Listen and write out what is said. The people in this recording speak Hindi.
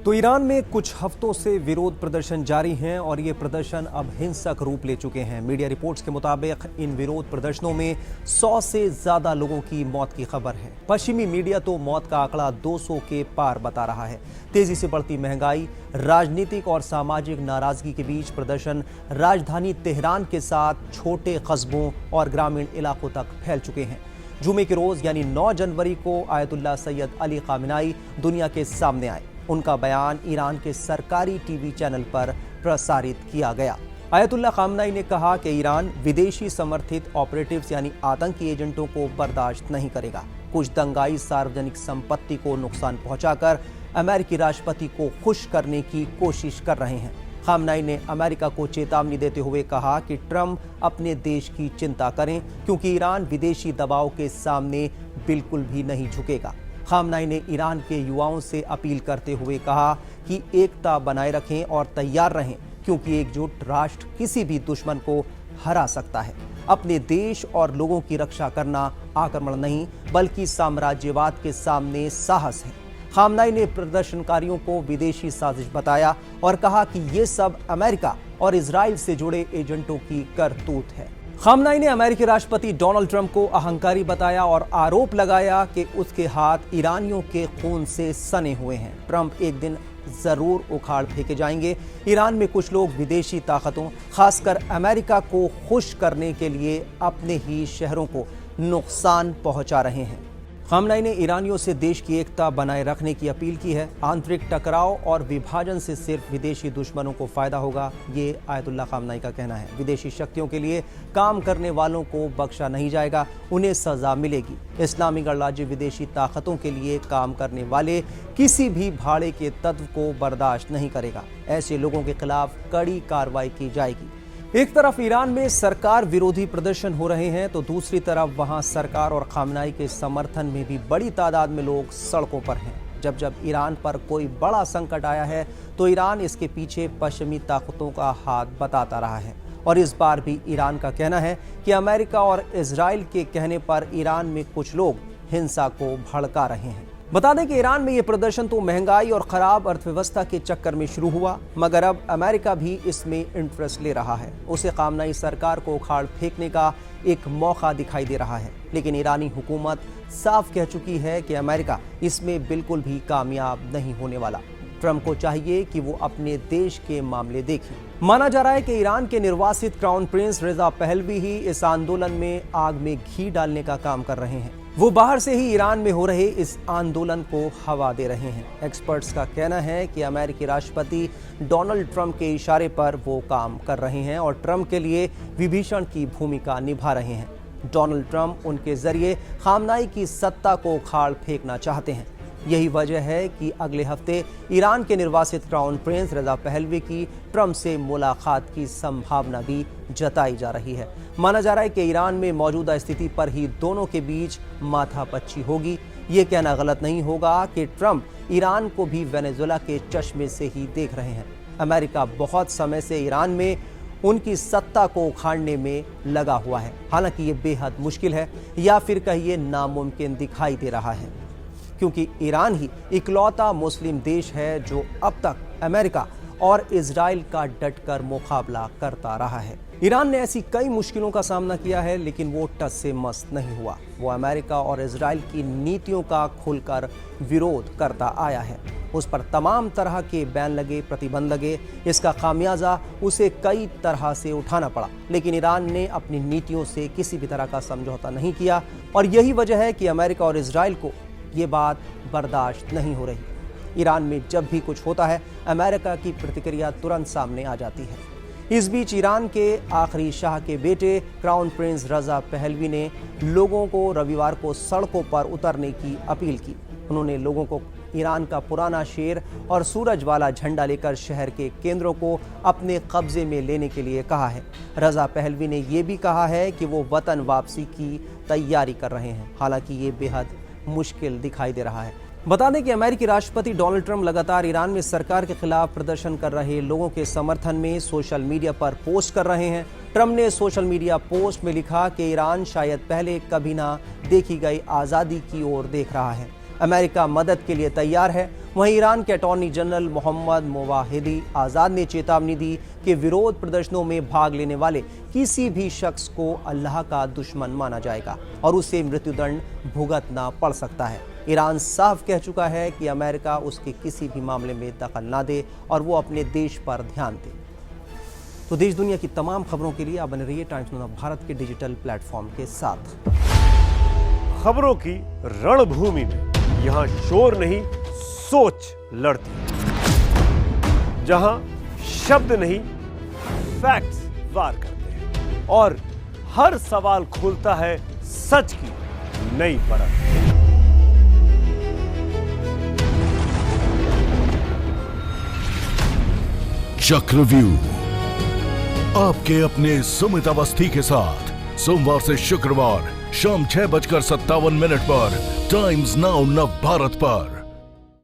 तो ईरान में कुछ हफ्तों से विरोध प्रदर्शन जारी हैं और ये प्रदर्शन अब हिंसक रूप ले चुके हैं। मीडिया रिपोर्ट्स के मुताबिक इन विरोध प्रदर्शनों में 100 से ज्यादा लोगों की मौत की खबर है। पश्चिमी मीडिया तो मौत का आंकड़ा 200 के पार बता रहा है। तेजी से बढ़ती महंगाई, राजनीतिक और सामाजिक नाराजगी के बीच प्रदर्शन राजधानी तेहरान के साथ छोटे कस्बों और ग्रामीण इलाकों तक फैल चुके हैं। जुमे के रोज यानी 9 जनवरी को आयतुल्लाह सैयद अली खामेनी दुनिया के सामने आए। उनका बयान ईरान के सरकारी टीवी चैनल पर प्रसारित किया गया। आयतुल्लाह खामेनी ने कहा कि ईरान विदेशी समर्थित ऑपरेटिव्स यानी आतंकी एजेंटों को बर्दाश्त नहीं करेगा। कुछ दंगाई सार्वजनिक संपत्ति को नुकसान पहुंचाकर अमेरिकी राष्ट्रपति को खुश करने की कोशिश कर रहे हैं। खामेनी ने अमेरिका को चेतावनी देते हुए कहा कि ट्रंप अपने देश की चिंता करें क्योंकि ईरान विदेशी दबाव के सामने बिल्कुल भी नहीं झुकेगा। खामेनी ने ईरान के युवाओं से अपील करते हुए कहा कि एकता बनाए रखें और तैयार रहें क्योंकि एकजुट राष्ट्र किसी भी दुश्मन को हरा सकता है। अपने देश और लोगों की रक्षा करना आक्रमण नहीं बल्कि साम्राज्यवाद के सामने साहस है। खामेनी ने प्रदर्शनकारियों को विदेशी साजिश बताया और कहा कि ये सब अमेरिका और इजराइल से जुड़े एजेंटों की करतूत है। खामेनी ने अमेरिकी राष्ट्रपति डोनाल्ड ट्रंप को अहंकारी बताया और आरोप लगाया कि उसके हाथ ईरानियों के खून से सने हुए हैं। ट्रंप एक दिन जरूर उखाड़ फेंके जाएंगे। ईरान में कुछ लोग विदेशी ताकतों, खासकर अमेरिका को खुश करने के लिए अपने ही शहरों को नुकसान पहुंचा रहे हैं। खामेनी ने ईरानियों से देश की एकता बनाए रखने की अपील की है। आंतरिक टकराव और विभाजन से सिर्फ विदेशी दुश्मनों को फायदा होगा, ये आयतुल्लाह खामेनी का कहना है। विदेशी शक्तियों के लिए काम करने वालों को बख्शा नहीं जाएगा, उन्हें सजा मिलेगी। इस्लामी गणराज्य विदेशी ताकतों के लिए काम करने वाले किसी भी भाड़े के तत्व को बर्दाश्त नहीं करेगा। ऐसे लोगों के खिलाफ कड़ी कार्रवाई की जाएगी। एक तरफ ईरान में सरकार विरोधी प्रदर्शन हो रहे हैं तो दूसरी तरफ वहां सरकार और खामेनी के समर्थन में भी बड़ी तादाद में लोग सड़कों पर हैं। जब ईरान पर कोई बड़ा संकट आया है तो ईरान इसके पीछे पश्चिमी ताकतों का हाथ बताता रहा है और इस बार भी ईरान का कहना है कि अमेरिका और इजराइल के कहने पर ईरान में कुछ लोग हिंसा को भड़का रहे हैं। बता दें कि ईरान में ये प्रदर्शन तो महंगाई और खराब अर्थव्यवस्था के चक्कर में शुरू हुआ, मगर अब अमेरिका भी इसमें इंटरेस्ट ले रहा है। उसे खामेनी सरकार को उखाड़ फेंकने का एक मौका दिखाई दे रहा है, लेकिन ईरानी हुकूमत साफ कह चुकी है कि अमेरिका इसमें बिल्कुल भी कामयाब नहीं होने वाला। ट्रंप को चाहिए कि वो अपने देश के मामले देखें। माना जा रहा है कि ईरान के निर्वासित क्राउन प्रिंस रजा पहलवी ही इस आंदोलन में आग में घी डालने का काम कर रहे हैं। वो बाहर से ही ईरान में हो रहे इस आंदोलन को हवा दे रहे हैं। एक्सपर्ट्स का कहना है कि अमेरिकी राष्ट्रपति डोनाल्ड ट्रंप के इशारे पर वो काम कर रहे हैं और ट्रंप के लिए विभीषण की भूमिका निभा रहे हैं। डोनाल्ड ट्रंप उनके जरिए खामेनी की सत्ता को उखाड़ फेंकना चाहते हैं। यही वजह है कि अगले हफ्ते ईरान के निर्वासित क्राउन प्रिंस रजा पहलवी की ट्रंप से मुलाकात की संभावना भी जताई जा रही है। माना जा रहा है कि ईरान में मौजूदा स्थिति पर ही दोनों के बीच माथापच्ची होगी। ये कहना गलत नहीं होगा कि ट्रंप ईरान को भी वेनेजुएला के चश्मे से ही देख रहे हैं। अमेरिका बहुत समय से ईरान में उनकी सत्ता को उखाड़ने में लगा हुआ है। हालांकि ये बेहद मुश्किल है या फिर कहिए नामुमकिन दिखाई दे रहा है, क्योंकि ईरान ही इकलौता मुस्लिम देश है जो अब तक अमेरिका और इजराइल का डटकर मुकाबला करता रहा है। ईरान ने ऐसी कई मुश्किलों का सामना किया है, लेकिन वो टस से मस नहीं हुआ। वो अमेरिका और इजराइल की नीतियों का खुलकर विरोध करता आया है। उस पर तमाम तरह के बैन लगे, प्रतिबंध लगे। इसका खामियाजा उसे कई तरह से उठाना पड़ा, लेकिन ईरान ने अपनी नीतियों से किसी भी तरह का समझौता नहीं किया और यही वजह है कि अमेरिका और इजराइल को ये बात बर्दाश्त नहीं हो रही। ईरान में जब भी कुछ होता है, अमेरिका की प्रतिक्रिया तुरंत सामने आ जाती है। इस बीच ईरान के आखिरी शाह के बेटे क्राउन प्रिंस रजा पहलवी ने लोगों को रविवार को सड़कों पर उतरने की अपील की। उन्होंने लोगों को ईरान का पुराना शेर और सूरज वाला झंडा लेकर शहर के केंद्रों को अपने कब्जे में लेने के लिए कहा है। रजा पहलवी ने यह भी कहा है कि वो वतन वापसी की तैयारी कर रहे हैं। हालांकि ये बेहद मुश्किल दिखाई दे रहा है। बता दें कि अमेरिकी राष्ट्रपति डोनाल्ड ट्रंप लगातार ईरान में सरकार के खिलाफ प्रदर्शन कर रहे लोगों के समर्थन में सोशल मीडिया पर पोस्ट कर रहे हैं। ट्रंप ने सोशल मीडिया पोस्ट में लिखा कि ईरान शायद पहले कभी ना देखी गई आज़ादी की ओर देख रहा है। अमेरिका मदद के लिए तैयार है। वहीं ईरान के अटॉर्नी जनरल मोहम्मद मोवाहिदी आज़ाद ने चेतावनी दी कि विरोध प्रदर्शनों में भाग लेने वाले किसी भी शख्स को अल्लाह का दुश्मन माना जाएगा और उसे मृत्युदंड भुगतना पड़ सकता है। ईरान साफ कह चुका है कि अमेरिका उसके किसी भी मामले में दखल ना दे और वो अपने देश पर ध्यान दे। तो देश दुनिया की तमाम खबरों के लिए आप बने रहिए टाइम्स नव भारत के डिजिटल प्लेटफॉर्म के साथ। खबरों की रणभूमि में यहाँ शोर नहीं सोच लड़ती है, जहां शब्द नहीं फैक्ट्स वार करते हैं और हर सवाल खोलता है सच की नई परत। चक्रव्यूह आपके अपने सुमित अवस्थी के साथ सोमवार से शुक्रवार शाम 6:57 पर टाइम्स नाउ नव भारत पर।